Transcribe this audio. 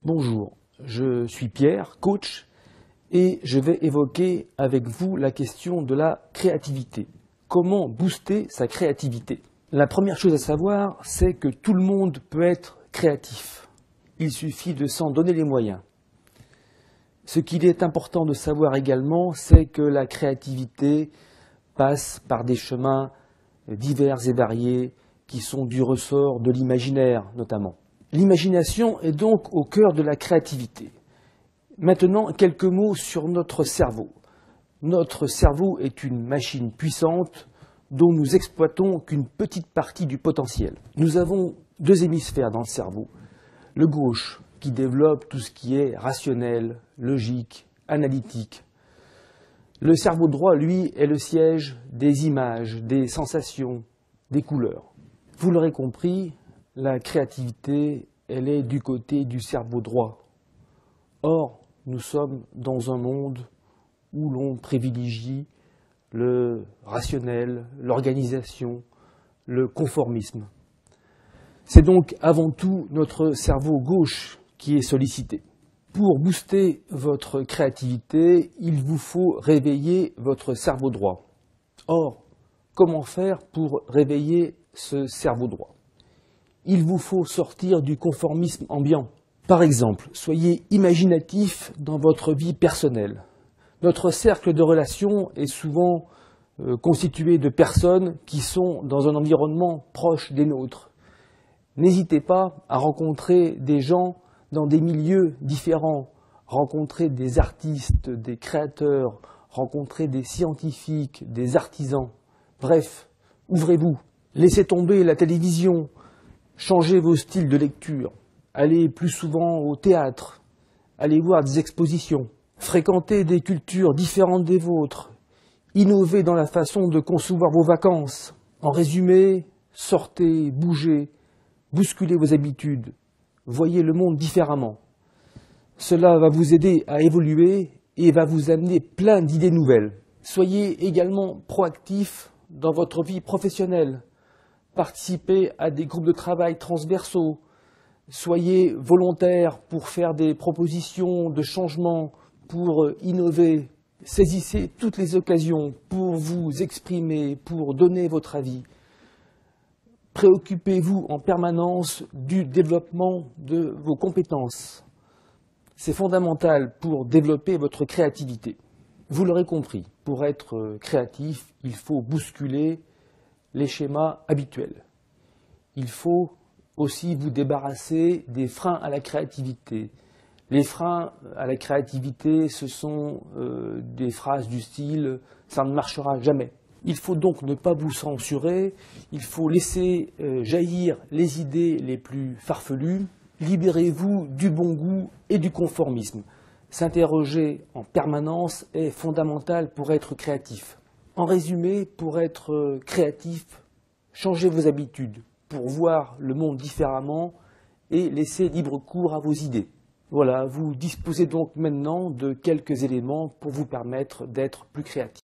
Bonjour, je suis Pierre, coach, et je vais évoquer avec vous la question de la créativité. Comment booster sa créativité? La première chose à savoir, c'est que tout le monde peut être créatif. Il suffit de s'en donner les moyens. Ce qu'il est important de savoir également, c'est que la créativité passe par des chemins divers et variés qui sont du ressort de l'imaginaire notamment. L'imagination est donc au cœur de la créativité. Maintenant, quelques mots sur notre cerveau. Notre cerveau est une machine puissante dont nous exploitons qu'une petite partie du potentiel. Nous avons deux hémisphères dans le cerveau. Le gauche, qui développe tout ce qui est rationnel, logique, analytique. Le cerveau droit, lui, est le siège des images, des sensations, des couleurs. Vous l'aurez compris, la créativité, elle est du côté du cerveau droit. Or, nous sommes dans un monde où l'on privilégie le rationnel, l'organisation, le conformisme. C'est donc avant tout notre cerveau gauche qui est sollicité. Pour booster votre créativité, il vous faut réveiller votre cerveau droit. Or, comment faire pour réveiller ce cerveau droit? Il vous faut sortir du conformisme ambiant. Par exemple, soyez imaginatif dans votre vie personnelle. Notre cercle de relations est souvent constitué de personnes qui sont dans un environnement proche des nôtres. N'hésitez pas à rencontrer des gens dans des milieux différents, rencontrer des artistes, des créateurs, rencontrer des scientifiques, des artisans. Bref, ouvrez-vous, laissez tomber la télévision, changez vos styles de lecture, allez plus souvent au théâtre, allez voir des expositions, fréquentez des cultures différentes des vôtres, innovez dans la façon de concevoir vos vacances. En résumé, sortez, bougez, bousculez vos habitudes, voyez le monde différemment. Cela va vous aider à évoluer et va vous amener plein d'idées nouvelles. Soyez également proactif dans votre vie professionnelle. Participez à des groupes de travail transversaux. Soyez volontaire pour faire des propositions de changement, pour innover. Saisissez toutes les occasions pour vous exprimer, pour donner votre avis. Préoccupez-vous en permanence du développement de vos compétences. C'est fondamental pour développer votre créativité. Vous l'aurez compris, pour être créatif, il faut bousculer les schémas habituels. Il faut aussi vous débarrasser des freins à la créativité. Les freins à la créativité, ce sont des phrases du style « ça ne marchera jamais ». Il faut donc ne pas vous censurer, il faut laisser jaillir les idées les plus farfelues. Libérez-vous du bon goût et du conformisme. S'interroger en permanence est fondamental pour être créatif. En résumé, pour être créatif, changez vos habitudes pour voir le monde différemment et laisser libre cours à vos idées. Voilà, vous disposez donc maintenant de quelques éléments pour vous permettre d'être plus créatif.